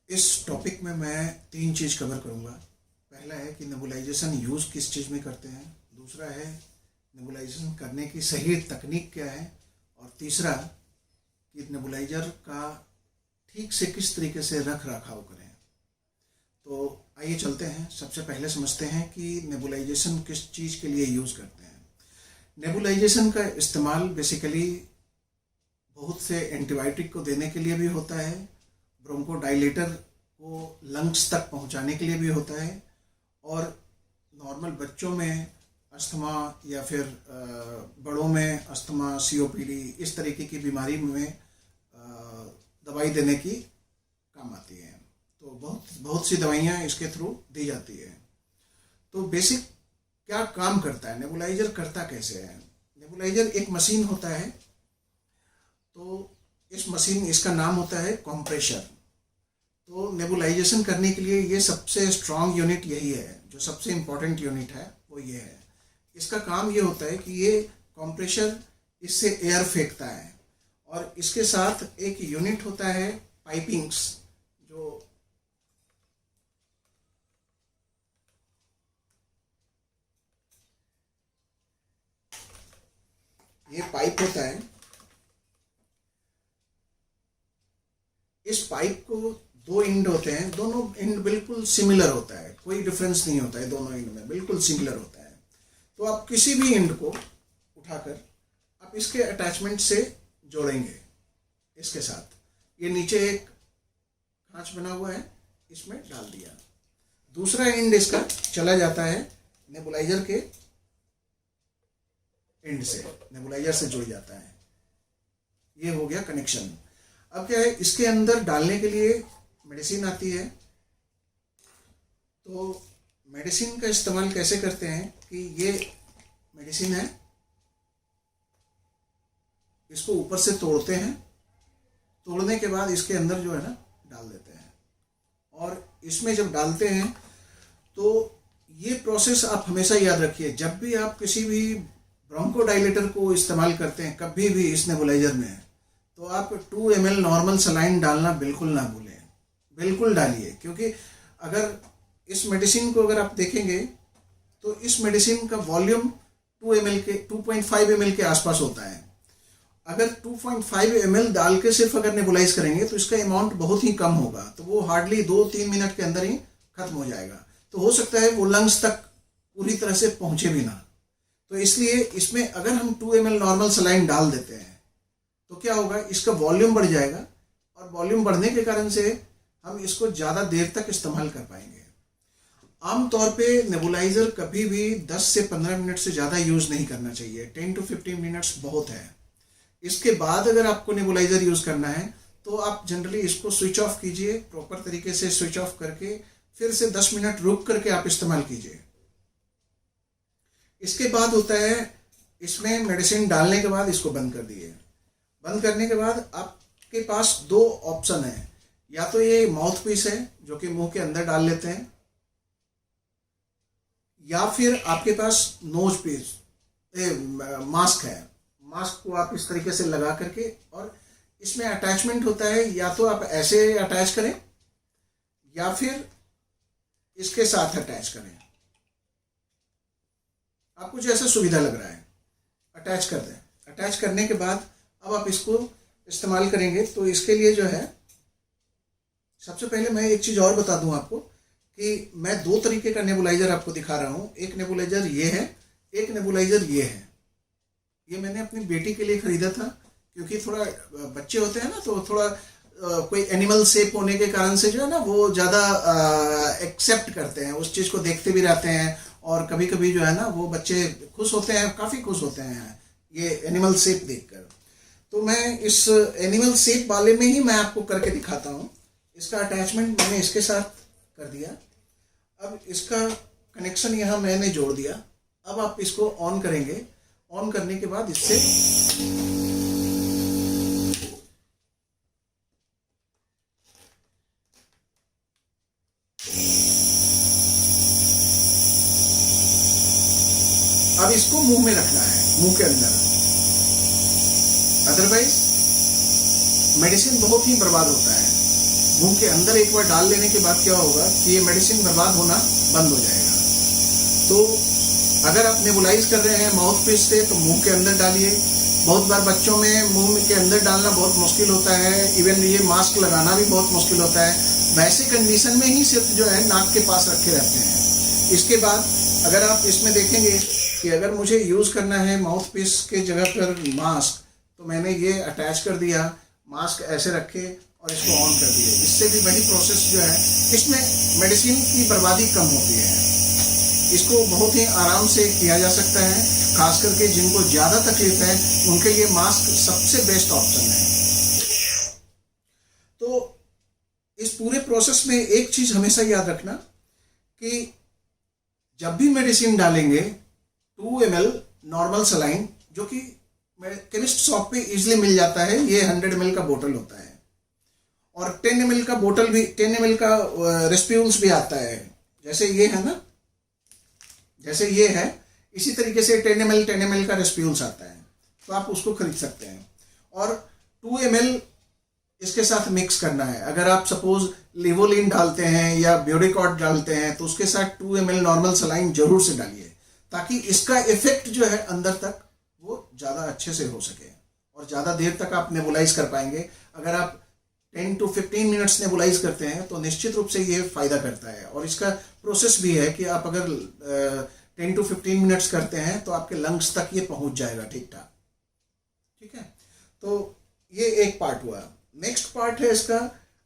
इस टॉपिक में मैं 3 चीज़ कवर करूँगा। पहला है कि नेबुलाइजेशन यूज़ किस चीज़ में करते हैं, दूसरा है नेबुलाइजेशन करने की सही तकनीक क्या है, और तीसरा कि नेबुलाइजर का ठीक से किस तरीके से रख रखाव करें। तो आइए चलते हैं। सबसे पहले समझते हैं कि नेबुलाइजेशन किस चीज़ के लिए यूज़ करते हैं। नेबुलाइजेशन का इस्तेमाल बेसिकली बहुत से एंटीबायोटिक को देने के लिए भी होता है, ब्रोंकोडाइलेटर को लंग्स तक पहुंचाने के लिए भी होता है, और नॉर्मल बच्चों में अस्थमा या फिर बड़ों में अस्थमा, सीओपीडी इस तरीके की बीमारी में दवाई देने की काम आती है। तो बहुत सी दवाइयाँ इसके थ्रू दी जाती है। तो बेसिक क्या काम करता है, नेबुलाइजर करता कैसे है। नेबुलाइजर एक मशीन होता है। तो इस मशीन, इसका नाम होता है कंप्रेशर। तो नेबुलाइजेशन करने के लिए ये सबसे स्ट्रांग यूनिट यही है, जो सबसे इम्पोर्टेंट यूनिट है वो ये है। इसका काम ये होता है कि ये कंप्रेशर इससे एयर फेंकता है, और इसके साथ एक यूनिट होता है पाइपिंग्स, जो ये पाइप होता है। इस पाइप को 2 एंड होते हैं, दोनों एंड बिल्कुल सिमिलर होता है, कोई डिफरेंस नहीं होता है, दोनों एंड में बिल्कुल सिमिलर होता है। तो आप किसी भी एंड को उठाकर आप इसके अटैचमेंट से जोड़ेंगे इसके साथ। ये नीचे एक खांच बना हुआ है, इसमें डाल दिया। दूसरा एंड इसका चला जाता है नेबुलाइजर के एंड से, नेबुलाइजर से जुड़ जाता है। ये हो गया कनेक्शन। अब क्या है, इसके अंदर डालने के लिए मेडिसिन आती है। तो मेडिसिन का इस्तेमाल कैसे करते हैं कि ये मेडिसिन है, इसको ऊपर से तोड़ते हैं, तोड़ने के बाद इसके अंदर जो है ना डाल देते हैं। और इसमें जब डालते हैं तो ये प्रोसेस आप हमेशा याद रखिए, जब भी आप किसी भी ब्रोंकोडाइलेटर को इस्तेमाल करते हैं, कभी भी इस नेबुलाइजर में, तो आप 2 ml नॉर्मल सलाइन डालना बिल्कुल ना भूलें, बिल्कुल डालिए। क्योंकि अगर इस मेडिसिन को अगर आप देखेंगे तो इस मेडिसिन का वॉल्यूम 2.5 ml के आसपास होता है। अगर 2.5 ml डाल के सिर्फ अगर नेबुलाइज करेंगे तो इसका अमाउंट बहुत ही कम होगा, तो वो हार्डली 2-3 मिनट के अंदर ही खत्म हो जाएगा। तो हो सकता है वो लंग्स तक पूरी तरह से पहुंचे भी ना। तो इसलिए इसमें अगर हम 2 ml नॉर्मल सलाइन डाल देते हैं तो क्या होगा, इसका वॉल्यूम बढ़ जाएगा, और वॉल्यूम बढ़ने के कारण से हम इसको ज़्यादा देर तक इस्तेमाल कर पाएंगे। आमतौर पे नेबुलाइजर कभी भी 10 से 15 मिनट से ज़्यादा यूज़ नहीं करना चाहिए। 10 to 15 मिनट्स बहुत है। इसके बाद अगर आपको नेबुलाइजर यूज़ करना है तो आप जनरली इसको स्विच ऑफ कीजिए, प्रॉपर तरीके से स्विच ऑफ करके फिर से 10 मिनट रुक करके आप इस्तेमाल कीजिए। इसके बाद होता है, इसमें मेडिसिन डालने के बाद इसको बंद कर दिए। बंद करने के बाद आपके पास 2 ऑप्शन है, या तो ये माउथ पीस है जो कि मुंह के अंदर डाल लेते हैं, या फिर आपके पास नोज पीस मास्क है। मास्क को आप इस तरीके से लगा करके, और इसमें अटैचमेंट होता है, या तो आप ऐसे अटैच करें या फिर इसके साथ अटैच करें। आपको जैसा सुविधा लग रहा है अटैच कर दें। अटैच करने के बाद अब आप इसको इस्तेमाल करेंगे। तो इसके लिए जो है, सबसे पहले मैं एक चीज़ और बता दूं आपको कि मैं 2 तरीके का नेबुलाइजर आपको दिखा रहा हूं। एक नेबुलाइजर ये है, एक नेबुलाइजर ये है। ये मैंने अपनी बेटी के लिए खरीदा था, क्योंकि थोड़ा बच्चे होते हैं ना, तो थोड़ा कोई एनिमल शेप होने के कारण से जो है ना वो ज़्यादा एक्सेप्ट करते हैं, उस चीज़ को देखते भी रहते हैं, और कभी कभी जो है ना वो बच्चे खुश होते हैं, काफ़ी खुश होते हैं ये एनिमल शेप देखकर। तो मैं इस एनिमल शेप वाले में ही मैं आपको करके दिखाता हूँ। इसका अटैचमेंट मैंने इसके साथ कर दिया। अब इसका कनेक्शन यहाँ मैंने जोड़ दिया। अब आप इसको ऑन करेंगे। ऑन करने के बाद इससे अब इसको मुंह में रखना है, मुंह के अंदर, अदरवाइज मेडिसिन बहुत ही बर्बाद होता है। मुंह के अंदर एक बार डाल लेने के बाद क्या होगा कि ये मेडिसिन बर्बाद होना बंद हो जाएगा। तो अगर आप नेबुलाइज कर रहे हैं माउथ पीस से तो मुंह के अंदर डालिए। बहुत बार बच्चों में मुंह के अंदर डालना बहुत मुश्किल होता है, इवन ये मास्क लगाना भी बहुत मुश्किल होता है। वैसे कंडीशन में ही सिर्फ जो है नाक के पास रखे रहते हैं। इसके बाद अगर आप इसमें देखेंगे कि अगर मुझे यूज़ करना है माउथ पीस के जगह पर मास्क, तो मैंने ये अटैच कर दिया, मास्क ऐसे रखे और इसको ऑन कर दिए। इससे भी वही प्रोसेस जो है, इसमें मेडिसिन की बर्बादी कम होती है। इसको बहुत ही आराम से किया जा सकता है। खास करके जिनको ज़्यादा तकलीफ है उनके लिए मास्क सबसे बेस्ट ऑप्शन है। तो इस पूरे प्रोसेस में एक चीज़ हमेशा याद रखना कि जब भी मेडिसिन डालेंगे 2 ml नॉर्मल सलाइन, जो कि केमिस्ट शॉप पे इजीली मिल जाता है, ये 100 ml का बोतल होता है। और 10 ml का बोतल भी, 10 ml का रेस्प्यूल्स भी आता है। जैसे ये है ना, जैसे ये है, इसी तरीके से 10 ml का रेस्प्यूल्स आता है, तो आप उसको खरीद सकते हैं। और 2 ml इसके साथ मिक्स करना है। अगर आप सपोज लिवोलिन डालते हैं या ब्यूरिकॉट डालते हैं तो उसके साथ 2 ml नॉर्मल सलाइन जरूर से डालिए, ताकि इसका इफेक्ट जो है अंदर तक वो ज़्यादा अच्छे से हो सके और ज़्यादा देर तक आप नेबुलाइज कर पाएंगे। अगर आप 10 to 15 मिनट्स नेबुलाइज करते हैं तो निश्चित रूप से ये फ़ायदा करता है। और इसका प्रोसेस भी है कि आप अगर 10 to 15 मिनट्स करते हैं तो आपके लंग्स तक ये पहुंच जाएगा ठीक ठाक। ठीक है, तो ये एक पार्ट हुआ। नेक्स्ट पार्ट है इसका,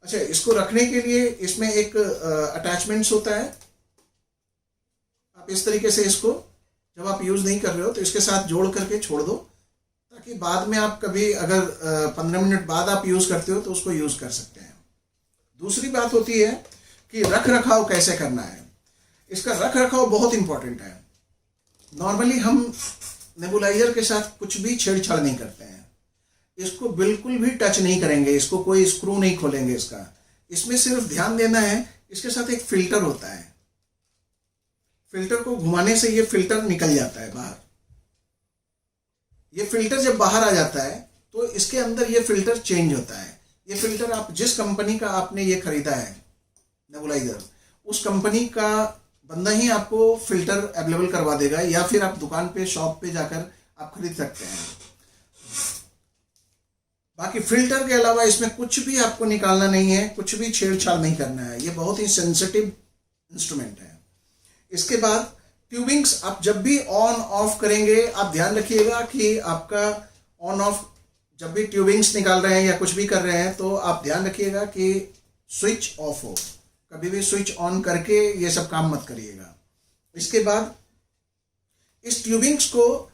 अच्छा, इसको रखने के लिए इसमें एक अटैचमेंट्स होता है। आप इस तरीके से इसको जब आप यूज़ नहीं कर रहे हो तो इसके साथ जोड़ करके छोड़ दो, ताकि बाद में आप कभी अगर 15 मिनट बाद आप यूज़ करते हो तो उसको यूज़ कर सकते हैं। दूसरी बात होती है कि रख रखाव कैसे करना है। इसका रख रखाव बहुत इंपॉर्टेंट है। नॉर्मली हम नेबुलाइजर के साथ कुछ भी छेड़छाड़ नहीं करते हैं, इसको बिल्कुल भी टच नहीं करेंगे, इसको कोई स्क्रू नहीं खोलेंगे इसका। इसमें सिर्फ ध्यान देना है, इसके साथ एक फिल्टर होता है, फिल्टर को घुमाने से ये फिल्टर निकल जाता है बाहर। ये फिल्टर जब बाहर आ जाता है तो इसके अंदर ये फिल्टर चेंज होता है। ये फिल्टर आप जिस कंपनी का आपने ये खरीदा है नेबुलाइजर, उस कंपनी का बंदा ही आपको फिल्टर अवेलेबल करवा देगा, या फिर आप दुकान पे, शॉप पे जाकर आप खरीद सकते हैं। बाकी फिल्टर के अलावा इसमें कुछ भी आपको निकालना नहीं है, कुछ भी छेड़छाड़ नहीं करना है। ये बहुत ही सेंसिटिव इंस्ट्रूमेंट है। इसके बाद ट्यूबिंग्स आप जब भी ऑन ऑफ करेंगे, आप ध्यान रखिएगा कि आपका ऑन ऑफ, जब भी ट्यूबिंग्स निकाल रहे हैं या कुछ भी कर रहे हैं तो आप ध्यान रखिएगा कि स्विच ऑफ हो। कभी भी स्विच ऑन करके ये सब काम मत करिएगा। इसके बाद इस ट्यूबिंग्स को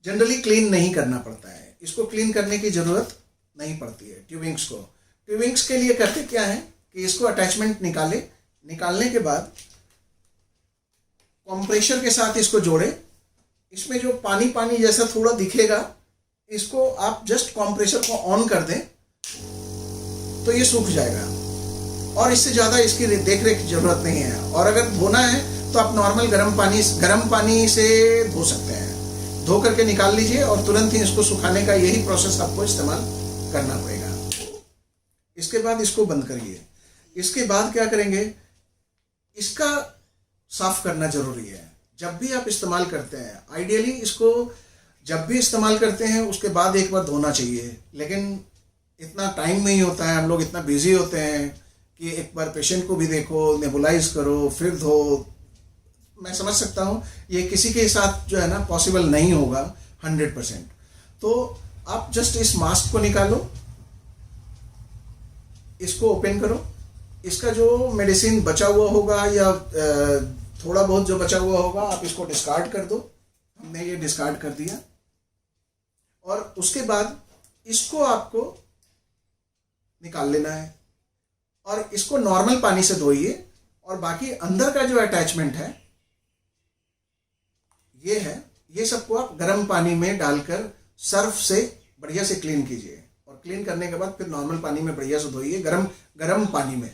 जनरली क्लीन नहीं करना पड़ता है, इसको क्लीन करने की ज़रूरत नहीं पड़ती है। ट्यूबिंग्स के लिए करते क्या है कि इसको अटैचमेंट निकालने के बाद कंप्रेशर के साथ इसको जोड़े। इसमें जो पानी पानी जैसा थोड़ा दिखेगा, इसको आप जस्ट कंप्रेशर को ऑन कर दें तो ये सूख जाएगा, और इससे ज़्यादा इसकी देख रेख की जरूरत नहीं है। और अगर धोना है तो आप नॉर्मल गर्म पानी से धो सकते हैं। धो करके निकाल लीजिए और तुरंत ही इसको सुखाने का यही प्रोसेस आपको इस्तेमाल करना पड़ेगा। इसके बाद इसको बंद करिए। इसके बाद क्या करेंगे, इसका साफ करना जरूरी है। जब भी आप इस्तेमाल करते हैं, आइडियली इसको जब भी इस्तेमाल करते हैं उसके बाद एक बार धोना चाहिए, लेकिन इतना टाइम नहीं होता है, हम लोग इतना बिजी होते हैं कि एक बार पेशेंट को भी देखो, नेबुलाइज करो, फिर धो। मैं समझ सकता हूँ ये किसी के साथ जो है ना पॉसिबल नहीं होगा 100%। तो आप जस्ट इस मास्क को निकालो, इसको ओपन करो, इसका जो मेडिसिन बचा हुआ होगा या थोड़ा बहुत जो बचा हुआ होगा आप इसको डिस्कार्ड कर दो। हमने ये डिस्कार्ड कर दिया। और उसके बाद इसको आपको निकाल लेना है और इसको नॉर्मल पानी से धोइए। और बाकी अंदर का जो अटैचमेंट है ये है, ये सबको आप गर्म पानी में डालकर सर्फ से बढ़िया से क्लीन कीजिए। और क्लीन करने के बाद फिर नॉर्मल पानी में बढ़िया से धोइए, गर्म पानी में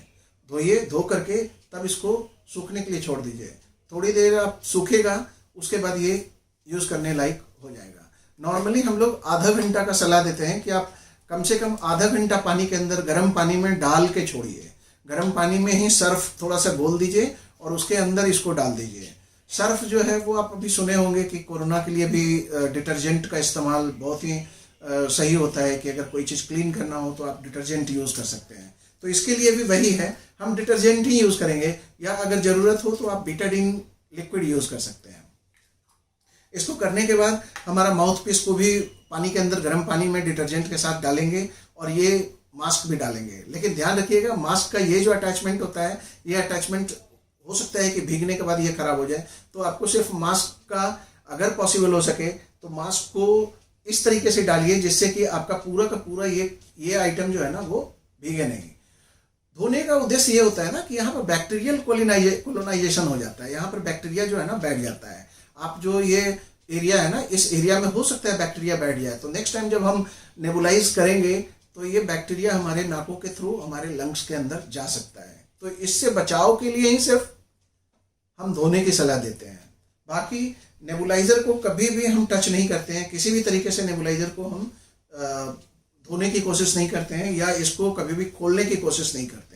धोइए। धो करके तब इसको सूखने के लिए छोड़ दीजिए। थोड़ी देर आप सूखेगा, उसके बाद ये यूज़ करने लायक हो जाएगा। नॉर्मली हम लोग आधा घंटा का सलाह देते हैं कि आप कम से कम आधा घंटा पानी के अंदर गर्म पानी में डाल के छोड़िए। गर्म पानी में ही सर्फ थोड़ा सा घोल दीजिए और उसके अंदर इसको डाल दीजिए। सर्फ जो है वो आप अभी सुने होंगे कि कोरोना के लिए भी डिटर्जेंट का इस्तेमाल बहुत ही सही होता है कि अगर कोई चीज़ क्लीन करना हो तो आप डिटर्जेंट यूज़ कर सकते हैं। तो इसके लिए भी वही है, हम डिटर्जेंट ही यूज़ करेंगे, या अगर ज़रूरत हो तो आप बीटाडीन लिक्विड यूज़ कर सकते हैं। इसको करने के बाद हमारा माउथ पीस को भी पानी के अंदर गर्म पानी में डिटर्जेंट के साथ डालेंगे और ये मास्क भी डालेंगे। लेकिन ध्यान रखिएगा, मास्क का ये जो अटैचमेंट होता है, ये अटैचमेंट हो सकता है कि भीगने के बाद ये खराब हो जाए। तो आपको सिर्फ मास्क का अगर पॉसिबल हो सके तो मास्क को इस तरीके से डालिए जिससे कि आपका पूरा का पूरा ये आइटम जो है ना वो भीगे नहीं। धोने का उद्देश्य ये होता है ना कि यहाँ पर बैक्टीरियल कोलोनाइजेशन हो जाता है, यहाँ पर बैक्टीरिया जो है ना बैठ जाता है। आप जो ये एरिया है ना, इस एरिया में हो सकता है बैक्टीरिया बैठ जाए, तो नेक्स्ट टाइम जब हम नेबुलाइज करेंगे तो ये बैक्टीरिया हमारे नाकों के थ्रू हमारे लंग्स के अंदर जा सकता है। तो इससे बचाव के लिए ही सिर्फ हम धोने की सलाह देते हैं। बाकी नेबुलाइजर को कभी भी हम टच नहीं करते हैं, किसी भी तरीके से नेबुलाइजर को हम धोने की कोशिश नहीं करते हैं या इसको कभी भी खोलने की कोशिश नहीं करते हैं।